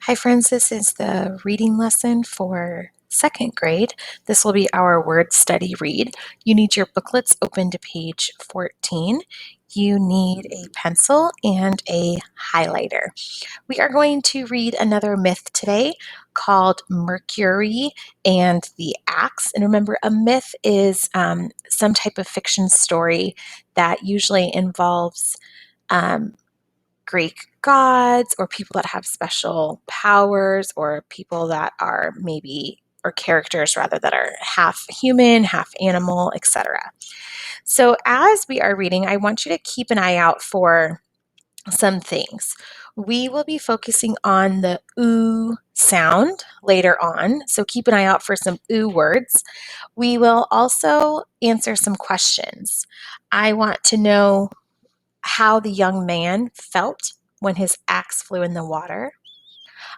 Hi, friends. This is the reading lesson for second grade. This will be our word study read. You need your booklets open to page 14. You need a pencil and a highlighter. We are going to read another myth today called Mercury and the Axe. And remember, a myth is some type of fiction story that usually involves um, Greek gods or people that have special powers or people that are maybe or characters rather that are half human, half animal, etc. So as we are reading, I want you to keep an eye out for some things. We will be focusing on the oo sound later on, so keep an eye out for some oo words. We will also answer some questions. I want to know how the young man felt when his axe flew in the water.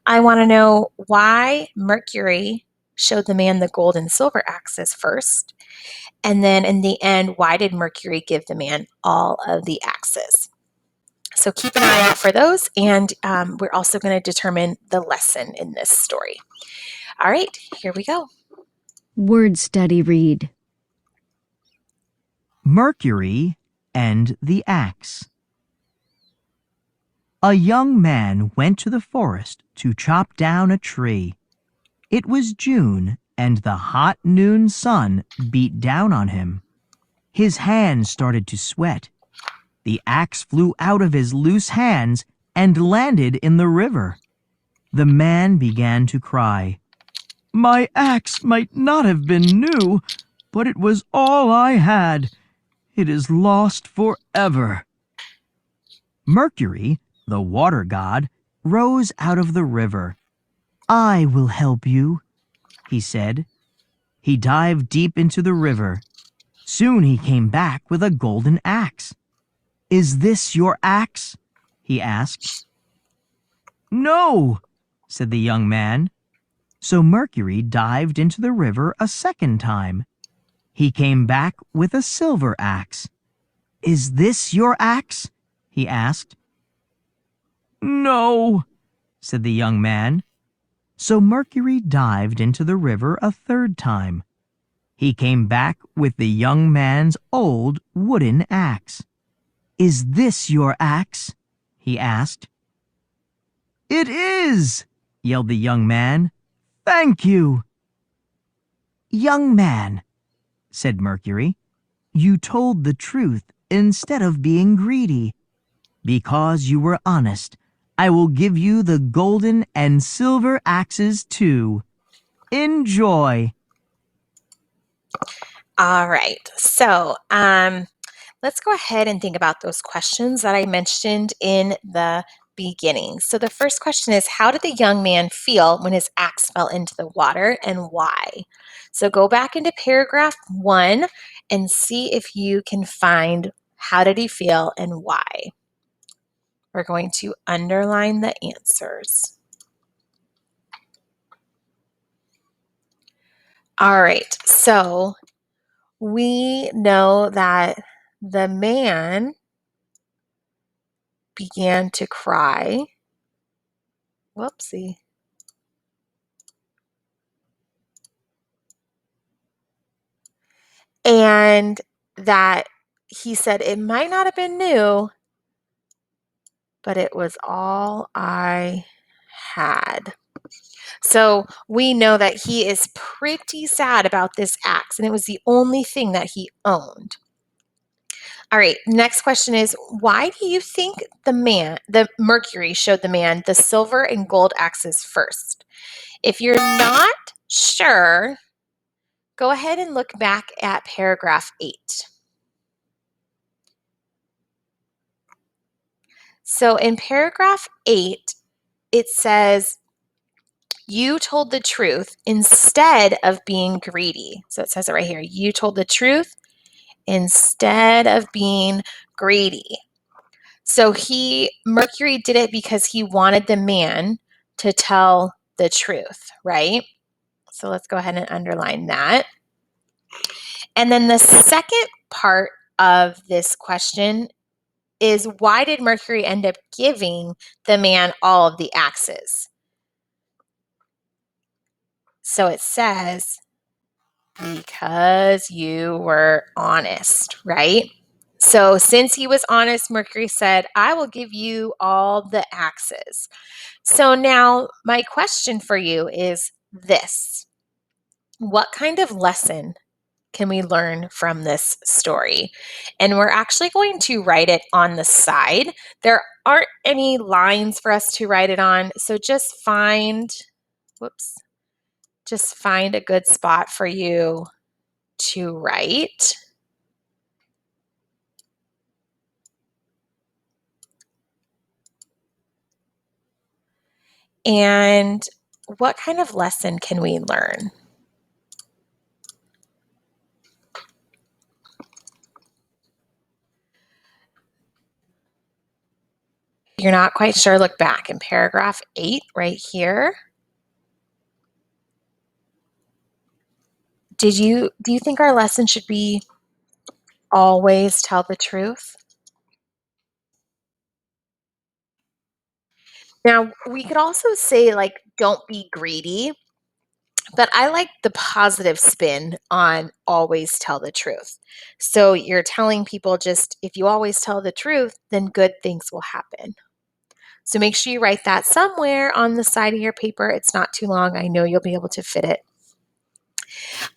I want to know why Mercury showed the man the gold and silver axes first. And then in the end, why did Mercury give the man all of the axes? So keep an eye out for those. And we're also going to determine the lesson in this story. All right, here we go. Word study read. Mercury and the Axe. A young man went to the forest to chop down a tree. It was June, and the hot noon sun beat down on him. His hands started to sweat. The axe flew out of his loose hands and landed in the river. The man began to cry. "My axe might not have been new, but it was all I had. It is lost forever." Mercury, the water god, rose out of the river. "I will help you," he said. He dived deep into the river. Soon he came back with a golden axe. "Is this your axe?" he asked. "No," said the young man. So Mercury dived into the river a second time. He came back with a silver axe. "Is this your axe?" he asked. "No," said the young man. So Mercury dived into the river a third time. He came back with the young man's old wooden axe. "Is this your axe?" he asked. "It is!" yelled the young man. "Thank you!" "Young man," said Mercury, "you told the truth instead of being greedy. Because you were honest, I will give you the golden and silver axes too. Enjoy!" All right. So let's go ahead and think about those questions that I mentioned in the beginning. So the first question is, how did the young man feel when his axe fell into the water and why? So go back into paragraph 1 and see if you can find how did he feel and why. We're going to underline the answers. All right, so we know that the man began to cry. Whoopsie. And that he said it might not have been new, but it was all I had. So we know that he is pretty sad about this axe, and it was the only thing that he owned. All right, next question is, why do you think the Mercury showed the man the silver and gold axes first? If you're not sure, go ahead and look back at paragraph 8. So in paragraph 8, it says, you told the truth instead of being greedy. So it says it right here. You told the truth instead of being greedy. So Mercury did it because he wanted the man to tell the truth, right? So let's go ahead and underline that. And then the second part of this question is, why did Mercury end up giving the man all of the axes? So it says, because you were honest, right? So since he was honest, Mercury said, I will give you all the axes. So now my question for you is this. What kind of lesson can we learn from this story? And we're actually going to write it on the side. There aren't any lines for us to write it on, so just find a good spot for you to write. And what kind of lesson can we learn? If you're not quite sure, look back in paragraph 8 right here. Do you think our lesson should be always tell the truth? Now, we could also say, like, don't be greedy, but I like the positive spin on always tell the truth. So you're telling people just if you always tell the truth, then good things will happen. So make sure you write that somewhere on the side of your paper. It's not too long. I know you'll be able to fit it.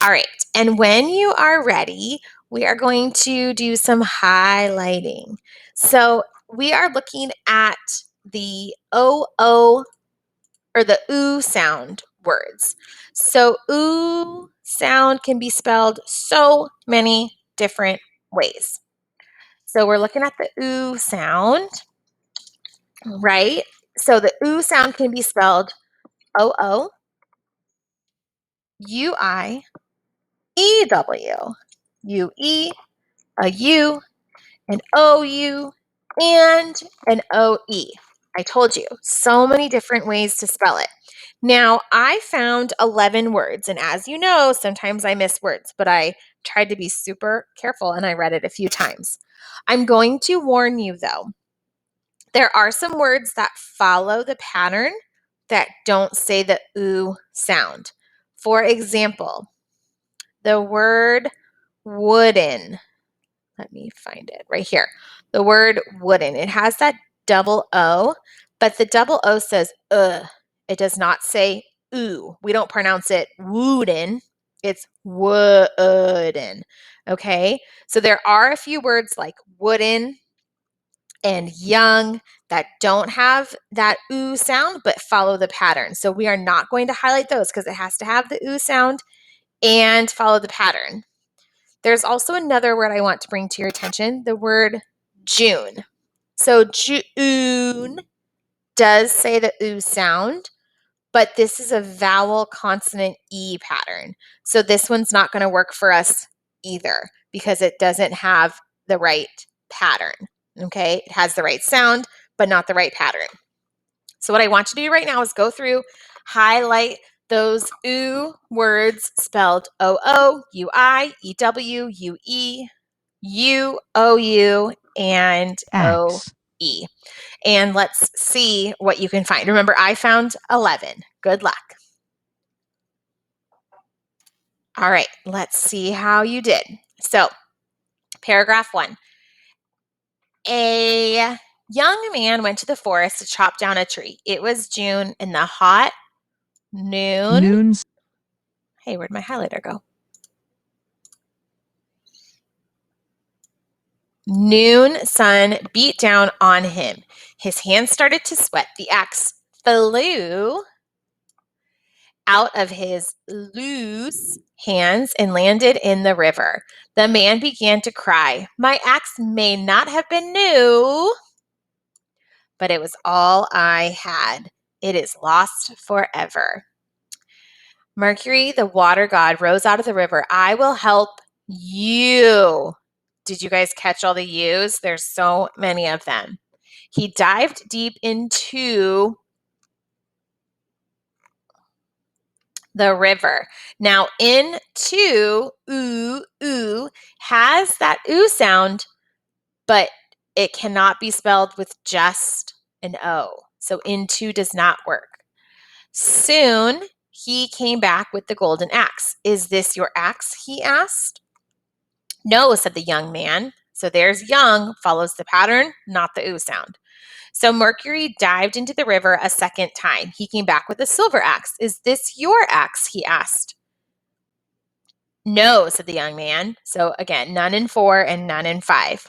All right. And when you are ready, we are going to do some highlighting. So we are looking at the O or the oo sound words. So oo sound can be spelled so many different ways. So we're looking at the oo sound, right? So the oo sound can be spelled O-O, U-I, E-W, U-E, a U, an O-U, and an O-E. I told you, so many different ways to spell it. Now, I found 11 words, and as you know, sometimes I miss words, but I tried to be super careful and I read it a few times. I'm going to warn you though, there are some words that follow the pattern that don't say the oo sound. For example, the word wooden. Let me find it right here. The word wooden. It has that double O, but the double O says It does not say oo. We don't pronounce it wooden. It's wooden. Okay? So there are a few words like wooden and young that don't have that oo sound but follow the pattern. So we are not going to highlight those because it has to have the oo sound and follow the pattern. There's also another word I want to bring to your attention, the word June. So June does say the oo sound, but this is a vowel consonant E pattern. So this one's not going to work for us either because it doesn't have the right pattern. Okay, it has the right sound, but not the right pattern. So what I want you to do right now is go through, highlight those oo words spelled O-O, U-I, E-W, U-E, U-O-U, and Axe. O-E. And let's see what you can find. Remember, I found 11. Good luck. All right, let's see how you did. So, paragraph 1. A young man went to the forest to chop down a tree. It was June in the hot noon. Noons. Hey, where'd my highlighter go? Noon sun beat down on him. His hands started to sweat. The axe flew out of his loose hands and landed in the river. The man began to cry. My axe may not have been new, but it was all I had. It is lost forever. Mercury, the water god, rose out of the river. I will help you. Did you guys catch all the U's? There's so many of them. He dived deep into the river. Now, into, ooh, has that ooh sound, but it cannot be spelled with just an O. So into does not work. Soon He came back with the golden axe. Is this your axe? He asked. No, said the young man. So there's young, follows the pattern, not the ooh sound. So Mercury dived into the river a second time. He came back with a silver axe. Is this your axe? He asked. No, said the young man. So again, none in 4 and none in 5.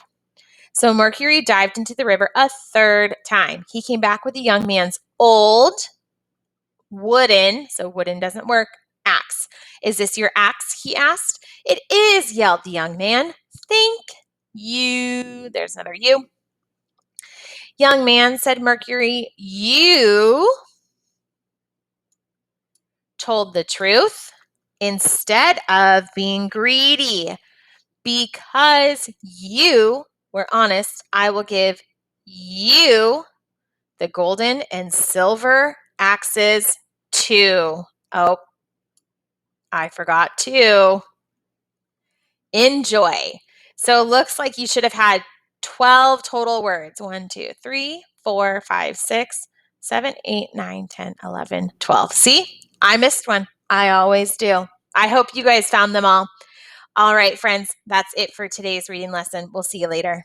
So Mercury dived into the river a third time. He came back with the young man's old wooden, so wooden doesn't work, axe. Is this your axe? He asked. It is, yelled the young man. Thank you. There's another you. Young man, said Mercury, you told the truth instead of being greedy. Because you were honest, I will give you the golden and silver axes too. Oh, I forgot to. Enjoy. So it looks like you should have had 12 total words. 1, 2, 3, 4, 5, 6, 7, 8, 9, 10, 11, 12. See, I missed one. I always do. I hope you guys found them all. All right, friends, that's it for today's reading lesson. We'll see you later.